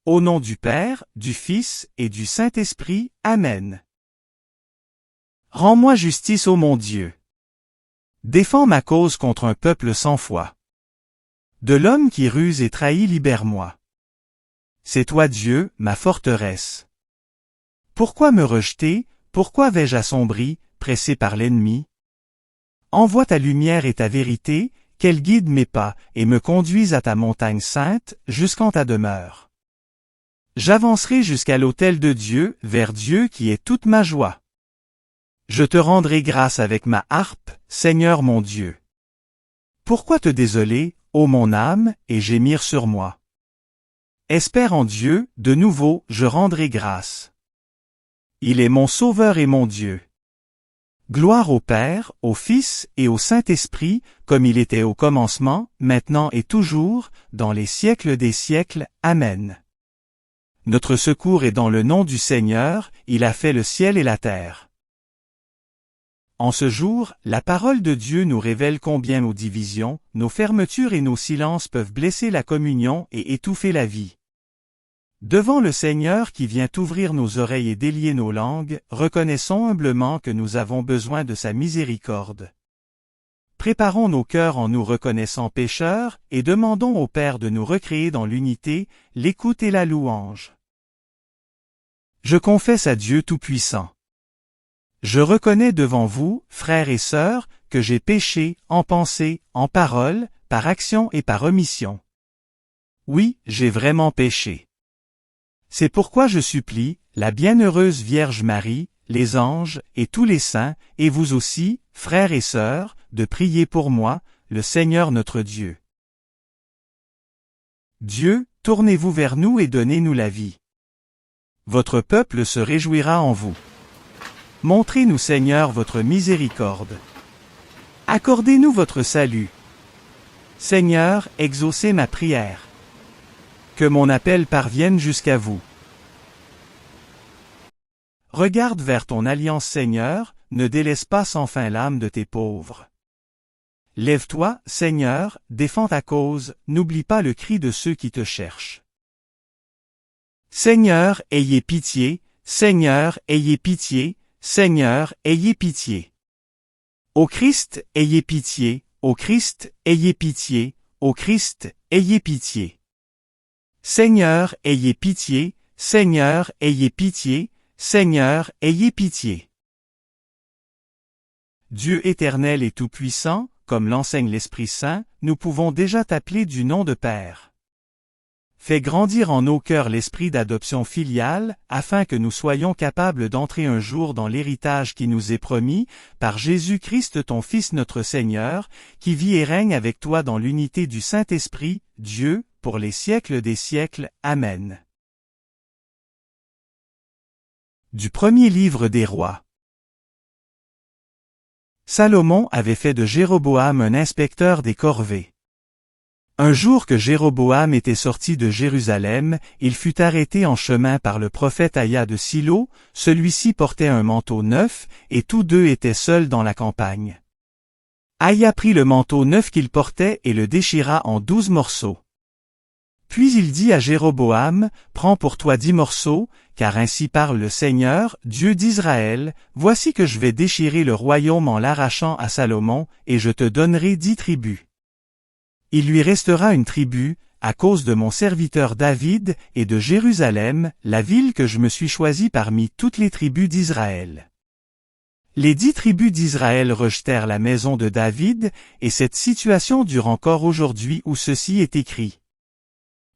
Au nom du Père, du Fils et du Saint-Esprit. Amen. Rends-moi justice, ô mon Dieu. Défends ma cause contre un peuple sans foi. De l'homme qui ruse et trahit, libère-moi. C'est toi Dieu, ma forteresse. Pourquoi me rejeter, pourquoi vais-je assombri, pressé par l'ennemi? Envoie ta lumière et ta vérité, qu'elle guide mes pas et me conduise à ta montagne sainte, jusqu'en ta demeure. J'avancerai jusqu'à l'autel de Dieu, vers Dieu qui est toute ma joie. Je te rendrai grâce avec ma harpe, Seigneur mon Dieu. Pourquoi te désoler, ô mon âme, et gémir sur moi? Espère en Dieu, de nouveau, je rendrai grâce. Il est mon Sauveur et mon Dieu. Gloire au Père, au Fils et au Saint-Esprit, comme il était au commencement, maintenant et toujours, dans les siècles des siècles. Amen. Notre secours est dans le nom du Seigneur, il a fait le ciel et la terre. En ce jour, la parole de Dieu nous révèle combien nos divisions, nos fermetures et nos silences peuvent blesser la communion et étouffer la vie. Devant le Seigneur qui vient ouvrir nos oreilles et délier nos langues, reconnaissons humblement que nous avons besoin de sa miséricorde. Préparons nos cœurs en nous reconnaissant pécheurs, et demandons au Père de nous recréer dans l'unité, l'écoute et la louange. Je confesse à Dieu Tout-Puissant. Je reconnais devant vous, frères et sœurs, que j'ai péché, en pensée, en parole, par action et par omission. Oui, j'ai vraiment péché. C'est pourquoi je supplie, la bienheureuse Vierge Marie, les anges, et tous les saints, et vous aussi, frères et sœurs, de prier pour moi, le Seigneur notre Dieu. Dieu, tournez-vous vers nous et donnez-nous la vie. Votre peuple se réjouira en vous. Montrez-nous, Seigneur, votre miséricorde. Accordez-nous votre salut. Seigneur, exaucez ma prière. Que mon appel parvienne jusqu'à vous. Regarde vers ton alliance, Seigneur, ne délaisse pas sans fin l'âme de tes pauvres. Lève-toi, Seigneur, défends ta cause, n'oublie pas le cri de ceux qui te cherchent. Seigneur, ayez pitié, Seigneur, ayez pitié, Seigneur, ayez pitié. Ô Christ, ayez pitié, ô Christ, ayez pitié, ô Christ, ayez pitié. Seigneur, ayez pitié, Seigneur, ayez pitié, Seigneur, ayez pitié. Dieu éternel et tout-puissant, comme l'enseigne l'Esprit Saint, nous pouvons déjà t'appeler du nom de Père. Fais grandir en nos cœurs l'esprit d'adoption filiale, afin que nous soyons capables d'entrer un jour dans l'héritage qui nous est promis, par Jésus-Christ ton Fils notre Seigneur, qui vit et règne avec toi dans l'unité du Saint-Esprit, Dieu, pour les siècles des siècles. Amen. Du premier livre des rois. Salomon avait fait de Jéroboam un inspecteur des corvées. Un jour que Jéroboam était sorti de Jérusalem, il fut arrêté en chemin par le prophète Ahia de Silo, celui-ci portait un manteau neuf, et tous deux étaient seuls dans la campagne. Ahia prit le manteau neuf qu'il portait et le déchira en 12 morceaux. Puis il dit à Jéroboam, « Prends pour toi 10 morceaux, car ainsi parle le Seigneur, Dieu d'Israël, voici que je vais déchirer le royaume en l'arrachant à Salomon, et je te donnerai 10 tribus. Il lui restera une tribu, à cause de mon serviteur David, et de Jérusalem, la ville que je me suis choisie parmi toutes les tribus d'Israël. » Les 10 tribus d'Israël rejetèrent la maison de David, et cette situation dure encore aujourd'hui où ceci est écrit.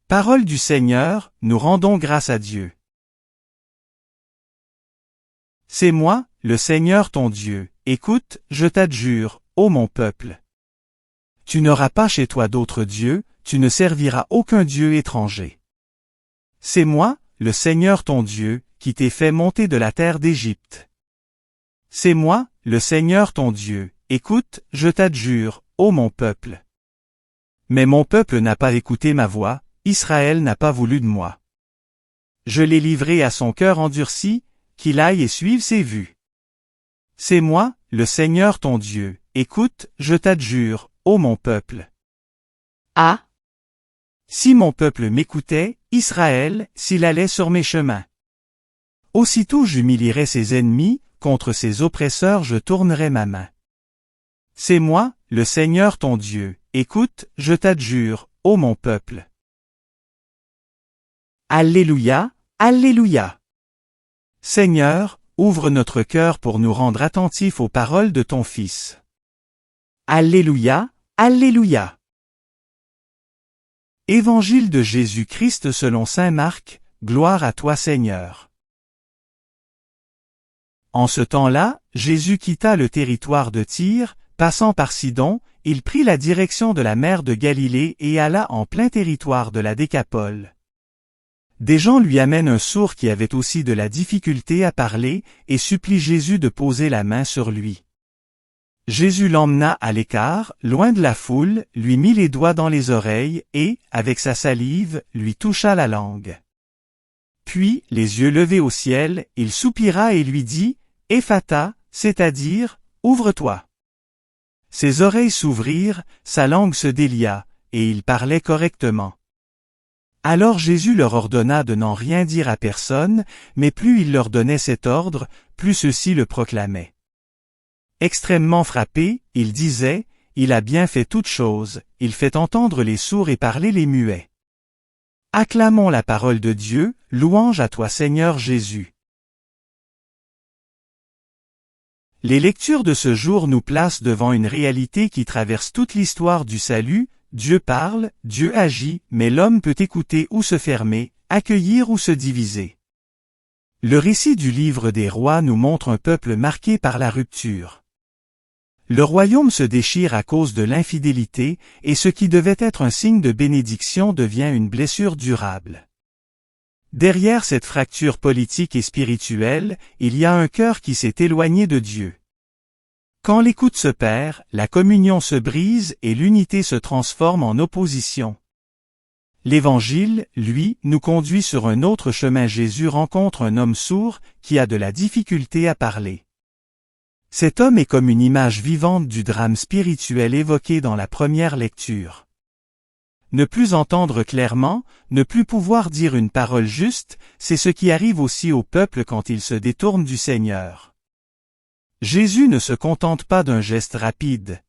Parole du Seigneur, nous rendons grâce à Dieu. C'est moi, le Seigneur ton Dieu, écoute, je t'adjure, ô mon peuple. Tu n'auras pas chez toi d'autres dieux, tu ne serviras aucun dieu étranger. C'est moi, le Seigneur ton Dieu, qui t'ai fait monter de la terre d'Égypte. C'est moi, le Seigneur ton Dieu, écoute, je t'adjure, ô mon peuple. Mais mon peuple n'a pas écouté ma voix, Israël n'a pas voulu de moi. Je l'ai livré à son cœur endurci, qu'il aille et suive ses vues. C'est moi, le Seigneur ton Dieu, écoute, je t'adjure, ô mon peuple. Ah! Si mon peuple m'écoutait, Israël, s'il allait sur mes chemins. Aussitôt j'humilierai ses ennemis, contre ses oppresseurs je tournerai ma main. C'est moi, le Seigneur ton Dieu, écoute, je t'adjure, ô mon peuple. Alléluia, Alléluia. Seigneur, ouvre notre cœur pour nous rendre attentifs aux paroles de ton Fils. Alléluia, Alléluia. Évangile de Jésus-Christ selon saint Marc, gloire à toi Seigneur. En ce temps-là, Jésus quitta le territoire de Tyr, passant par Sidon, il prit la direction de la mer de Galilée et alla en plein territoire de la Décapole. Des gens lui amènent un sourd qui avait aussi de la difficulté à parler, et supplient Jésus de poser la main sur lui. Jésus l'emmena à l'écart, loin de la foule, lui mit les doigts dans les oreilles et, avec sa salive, lui toucha la langue. Puis, les yeux levés au ciel, il soupira et lui dit, « Ephata », c'est-à-dire, « Ouvre-toi ». Ses oreilles s'ouvrirent, sa langue se délia, et il parlait correctement. Alors Jésus leur ordonna de n'en rien dire à personne, mais plus il leur donnait cet ordre, plus ceux-ci le proclamaient. Extrêmement frappé, il disait, « Il a bien fait toutes choses, il fait entendre les sourds et parler les muets. » Acclamons la parole de Dieu, louange à toi Seigneur Jésus. Les lectures de ce jour nous placent devant une réalité qui traverse toute l'histoire du salut. Dieu parle, Dieu agit, mais l'homme peut écouter ou se fermer, accueillir ou se diviser. Le récit du livre des rois nous montre un peuple marqué par la rupture. Le royaume se déchire à cause de l'infidélité, et ce qui devait être un signe de bénédiction devient une blessure durable. Derrière cette fracture politique et spirituelle, il y a un cœur qui s'est éloigné de Dieu. Quand l'écoute se perd, la communion se brise et l'unité se transforme en opposition. L'Évangile, lui, nous conduit sur un autre chemin. Jésus rencontre un homme sourd qui a de la difficulté à parler. Cet homme est comme une image vivante du drame spirituel évoqué dans la première lecture. Ne plus entendre clairement, ne plus pouvoir dire une parole juste, c'est ce qui arrive aussi au peuple quand il se détourne du Seigneur. Jésus ne se contente pas d'un geste rapide.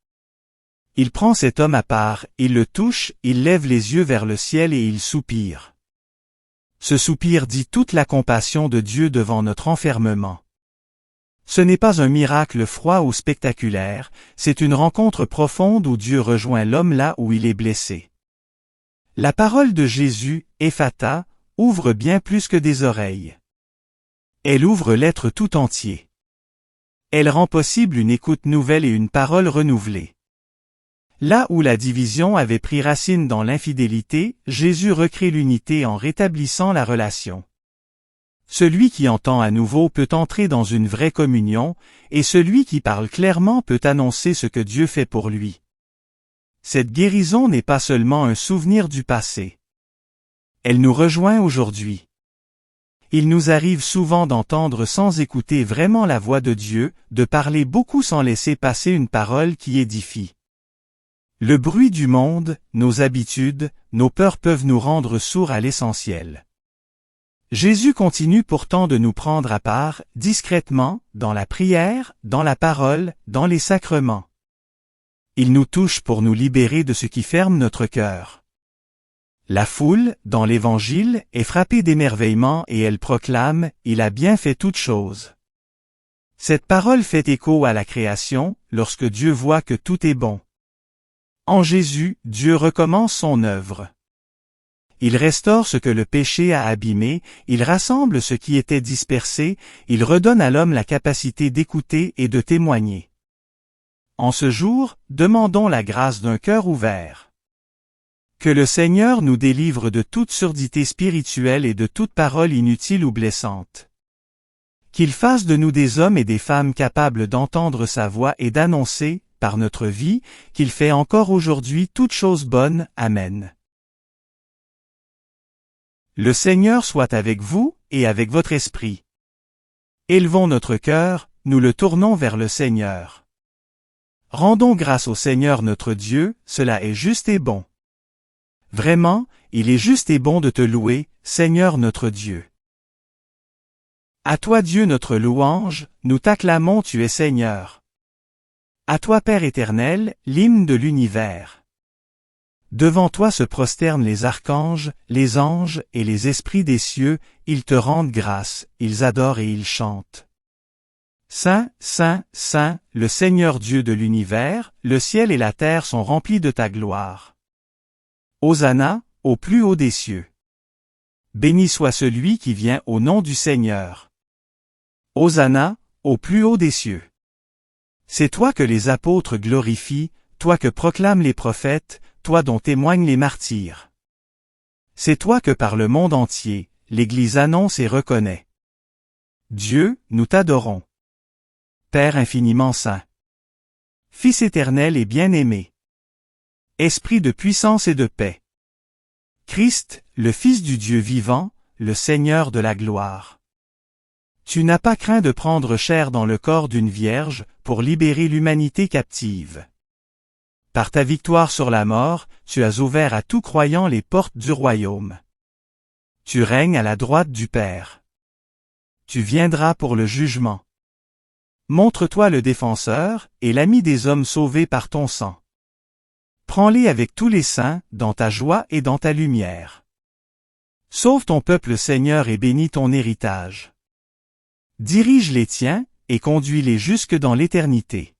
Il prend cet homme à part, il le touche, il lève les yeux vers le ciel et il soupire. Ce soupir dit toute la compassion de Dieu devant notre enfermement. Ce n'est pas un miracle froid ou spectaculaire, c'est une rencontre profonde où Dieu rejoint l'homme là où il est blessé. La parole de Jésus, Ephata, ouvre bien plus que des oreilles. Elle ouvre l'être tout entier. Elle rend possible une écoute nouvelle et une parole renouvelée. Là où la division avait pris racine dans l'infidélité, Jésus recrée l'unité en rétablissant la relation. Celui qui entend à nouveau peut entrer dans une vraie communion, et celui qui parle clairement peut annoncer ce que Dieu fait pour lui. Cette guérison n'est pas seulement un souvenir du passé. Elle nous rejoint aujourd'hui. Il nous arrive souvent d'entendre sans écouter vraiment la voix de Dieu, de parler beaucoup sans laisser passer une parole qui édifie. Le bruit du monde, nos habitudes, nos peurs peuvent nous rendre sourds à l'essentiel. Jésus continue pourtant de nous prendre à part, discrètement, dans la prière, dans la parole, dans les sacrements. Il nous touche pour nous libérer de ce qui ferme notre cœur. La foule, dans l'Évangile, est frappée d'émerveillement et elle proclame « Il a bien fait toutes choses ». Cette parole fait écho à la création, lorsque Dieu voit que tout est bon. En Jésus, Dieu recommence son œuvre. Il restaure ce que le péché a abîmé, il rassemble ce qui était dispersé, il redonne à l'homme la capacité d'écouter et de témoigner. En ce jour, demandons la grâce d'un cœur ouvert. Que le Seigneur nous délivre de toute surdité spirituelle et de toute parole inutile ou blessante. Qu'il fasse de nous des hommes et des femmes capables d'entendre sa voix et d'annoncer, par notre vie, qu'il fait encore aujourd'hui toutes choses bonnes. Amen. Le Seigneur soit avec vous, et avec votre esprit. Élevons notre cœur, nous le tournons vers le Seigneur. Rendons grâce au Seigneur notre Dieu, cela est juste et bon. Vraiment, il est juste et bon de te louer, Seigneur notre Dieu. À toi Dieu notre louange, nous t'acclamons, tu es Seigneur. À toi Père éternel, l'hymne de l'univers. Devant toi se prosternent les archanges, les anges et les esprits des cieux, ils te rendent grâce, ils adorent et ils chantent. Saint, Saint, Saint, le Seigneur Dieu de l'univers, le ciel et la terre sont remplis de ta gloire. Hosanna, au plus haut des cieux. Béni soit celui qui vient au nom du Seigneur. Hosanna, au plus haut des cieux. C'est toi que les apôtres glorifient, toi que proclament les prophètes, toi dont témoignent les martyrs. C'est toi que par le monde entier, l'Église annonce et reconnaît. Dieu, nous t'adorons. Père infiniment saint. Fils éternel et bien-aimé. Esprit de puissance et de paix. Christ, le Fils du Dieu vivant, le Seigneur de la gloire. Tu n'as pas craint de prendre chair dans le corps d'une vierge, pour libérer l'humanité captive. Par ta victoire sur la mort, tu as ouvert à tout croyant les portes du royaume. Tu règnes à la droite du Père. Tu viendras pour le jugement. Montre-toi le défenseur, et l'ami des hommes sauvés par ton sang. Prends-les avec tous les saints, dans ta joie et dans ta lumière. Sauve ton peuple Seigneur et bénis ton héritage. Dirige les tiens, et conduis-les jusque dans l'éternité.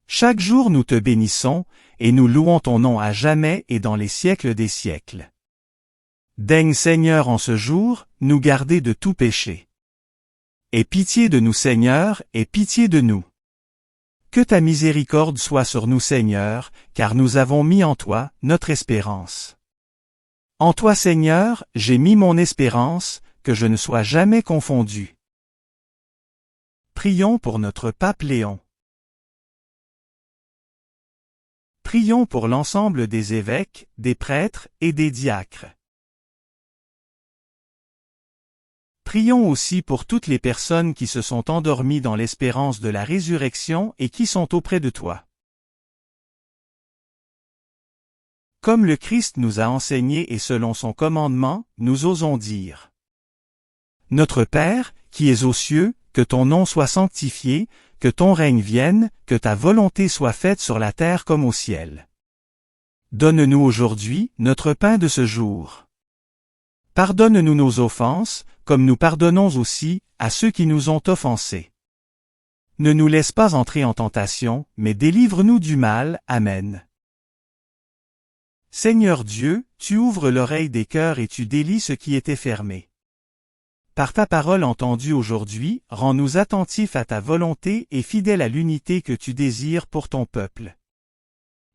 Chaque jour nous te bénissons, et nous louons ton nom à jamais et dans les siècles des siècles. Daigne Seigneur en ce jour, nous garder de tout péché. Aie pitié de nous Seigneur, aie pitié de nous. Que ta miséricorde soit sur nous Seigneur, car nous avons mis en toi notre espérance. En toi Seigneur, j'ai mis mon espérance, que je ne sois jamais confondu. Prions pour notre pape Léon. Prions pour l'ensemble des évêques, des prêtres et des diacres. Prions aussi pour toutes les personnes qui se sont endormies dans l'espérance de la résurrection et qui sont auprès de toi. Comme le Christ nous a enseigné et selon son commandement, nous osons dire. Notre Père, qui es aux cieux, que ton nom soit sanctifié, que ton règne vienne, que ta volonté soit faite sur la terre comme au ciel. Donne-nous aujourd'hui notre pain de ce jour. Pardonne-nous nos offenses, comme nous pardonnons aussi à ceux qui nous ont offensés. Ne nous laisse pas entrer en tentation, mais délivre-nous du mal. Amen. Seigneur Dieu, tu ouvres l'oreille des cœurs et tu délies ce qui était fermé. Par ta parole entendue aujourd'hui, rends-nous attentifs à ta volonté et fidèles à l'unité que tu désires pour ton peuple.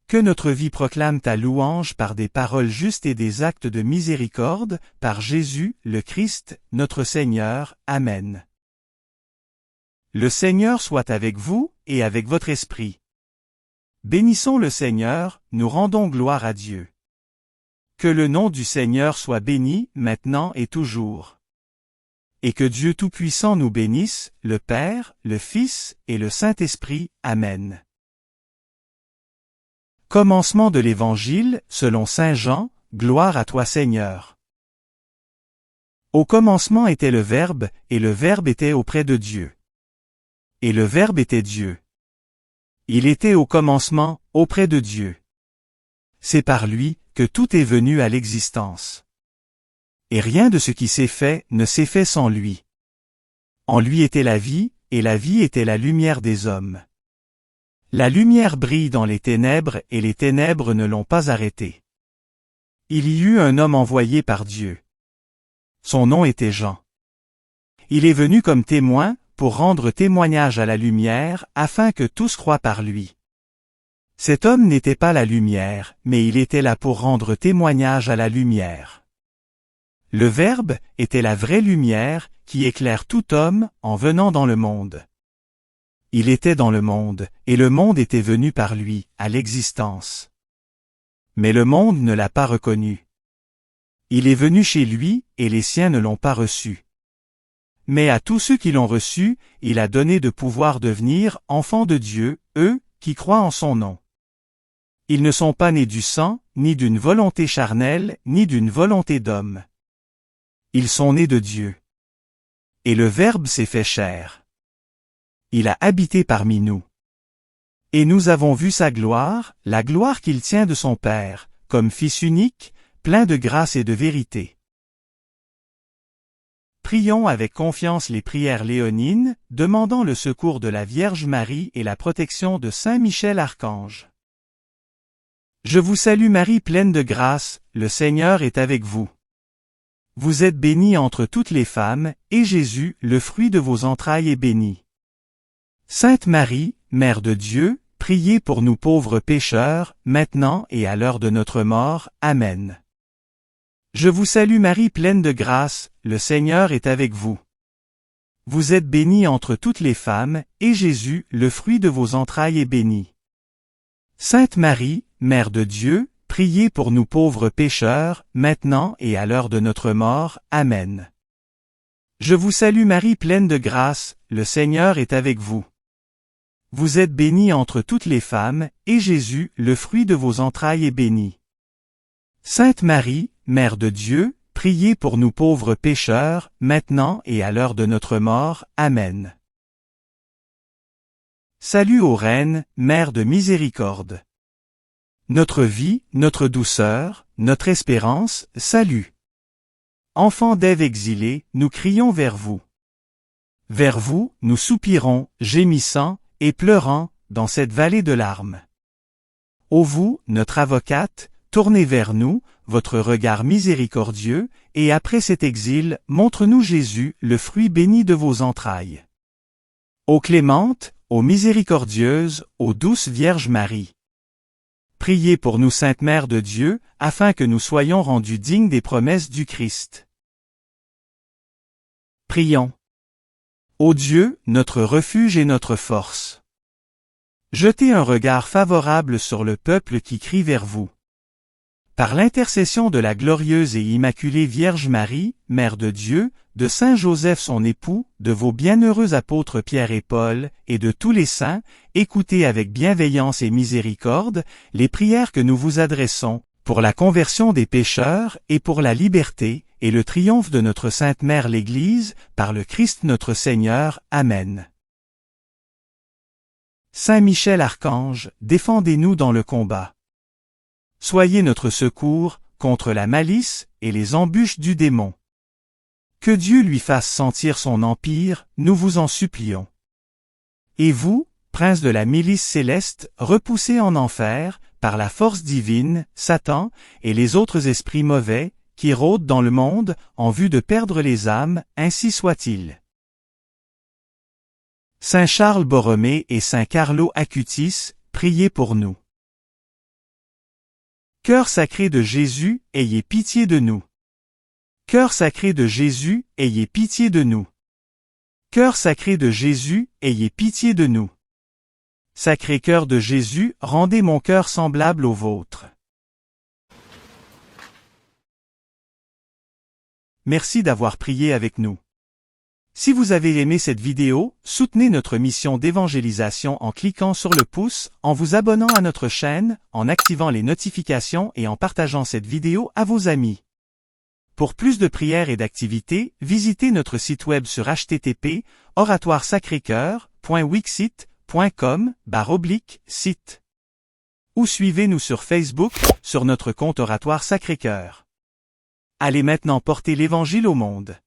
Que notre vie proclame ta louange par des paroles justes et des actes de miséricorde, par Jésus, le Christ, notre Seigneur. Amen. Le Seigneur soit avec vous, et avec votre esprit. Bénissons le Seigneur, nous rendons gloire à Dieu. Que le nom du Seigneur soit béni, maintenant et toujours. Et que Dieu Tout-Puissant nous bénisse, le Père, le Fils et le Saint-Esprit. Amen. Commencement de l'Évangile, selon saint Jean, gloire à toi Seigneur. Au commencement était le Verbe, et le Verbe était auprès de Dieu. Et le Verbe était Dieu. Il était au commencement, auprès de Dieu. C'est par lui que tout est venu à l'existence. Et rien de ce qui s'est fait ne s'est fait sans lui. En lui était la vie, et la vie était la lumière des hommes. La lumière brille dans les ténèbres et les ténèbres ne l'ont pas arrêtée. Il y eut un homme envoyé par Dieu. Son nom était Jean. Il est venu comme témoin, pour rendre témoignage à la lumière, afin que tous croient par lui. Cet homme n'était pas la lumière, mais il était là pour rendre témoignage à la lumière. Le Verbe était la vraie lumière, qui éclaire tout homme, en venant dans le monde. Il était dans le monde, et le monde était venu par lui, à l'existence. Mais le monde ne l'a pas reconnu. Il est venu chez lui, et les siens ne l'ont pas reçu. Mais à tous ceux qui l'ont reçu, il a donné de pouvoir devenir enfants de Dieu, eux, qui croient en son nom. Ils ne sont pas nés du sang, ni d'une volonté charnelle, ni d'une volonté d'homme. Ils sont nés de Dieu. Et le Verbe s'est fait chair. Il a habité parmi nous. Et nous avons vu sa gloire, la gloire qu'il tient de son Père, comme Fils unique, plein de grâce et de vérité. Prions avec confiance les prières léonines, demandant le secours de la Vierge Marie et la protection de Saint Michel Archange. Je vous salue Marie pleine de grâce, le Seigneur est avec vous. Vous êtes bénie entre toutes les femmes, et Jésus, le fruit de vos entrailles, est béni. Sainte Marie, Mère de Dieu, priez pour nous pauvres pécheurs, maintenant et à l'heure de notre mort. Amen. Je vous salue Marie pleine de grâce, le Seigneur est avec vous. Vous êtes bénie entre toutes les femmes, et Jésus, le fruit de vos entrailles, est béni. Sainte Marie, Mère de Dieu, priez pour nous pauvres pécheurs, maintenant et à l'heure de notre mort. Amen. Je vous salue Marie pleine de grâce, le Seigneur est avec vous. Vous êtes bénie entre toutes les femmes, et Jésus, le fruit de vos entrailles, est béni. Sainte Marie, Mère de Dieu, priez pour nous pauvres pécheurs, maintenant et à l'heure de notre mort. Amen. Salut ô Reine, Mère de miséricorde. Notre vie, notre douceur, notre espérance, salut. Enfants d'Ève exilés, nous crions vers vous. Vers vous, nous soupirons, gémissant, et pleurant, dans cette vallée de larmes. Ô vous, notre avocate, tournez vers nous, votre regard miséricordieux, et après cet exil, montre-nous Jésus, le fruit béni de vos entrailles. Ô clémente, ô miséricordieuse, ô douce Vierge Marie. Priez pour nous Sainte Mère de Dieu, afin que nous soyons rendus dignes des promesses du Christ. Prions. Ô Dieu, notre refuge et notre force. Jetez un regard favorable sur le peuple qui crie vers vous. Par l'intercession de la glorieuse et immaculée Vierge Marie, Mère de Dieu, de Saint Joseph son époux, de vos bienheureux apôtres Pierre et Paul, et de tous les saints, écoutez avec bienveillance et miséricorde les prières que nous vous adressons, pour la conversion des pécheurs et pour la liberté, et le triomphe de notre Sainte Mère l'Église, par le Christ notre Seigneur. Amen. Saint Michel Archange, défendez-nous dans le combat. Soyez notre secours, contre la malice et les embûches du démon. Que Dieu lui fasse sentir son empire, nous vous en supplions. Et vous, prince de la milice céleste, repoussez en enfer, par la force divine, Satan, et les autres esprits mauvais, qui rôdent dans le monde, en vue de perdre les âmes, ainsi soit-il. Saint Charles Borromée et Saint Carlo Acutis, priez pour nous. Cœur sacré de Jésus, ayez pitié de nous. Cœur sacré de Jésus, ayez pitié de nous. Cœur sacré de Jésus, ayez pitié de nous. Sacré cœur de Jésus, rendez mon cœur semblable au vôtre. Merci d'avoir prié avec nous. Si vous avez aimé cette vidéo, soutenez notre mission d'évangélisation en cliquant sur le pouce, en vous abonnant à notre chaîne, en activant les notifications et en partageant cette vidéo à vos amis. Pour plus de prières et d'activités, visitez notre site web sur http://oratoiresacrécoeur.wixsite.com/site. Ou suivez-nous sur Facebook, sur notre compte Oratoire Sacré-Cœur. Allez maintenant porter l'Évangile au monde.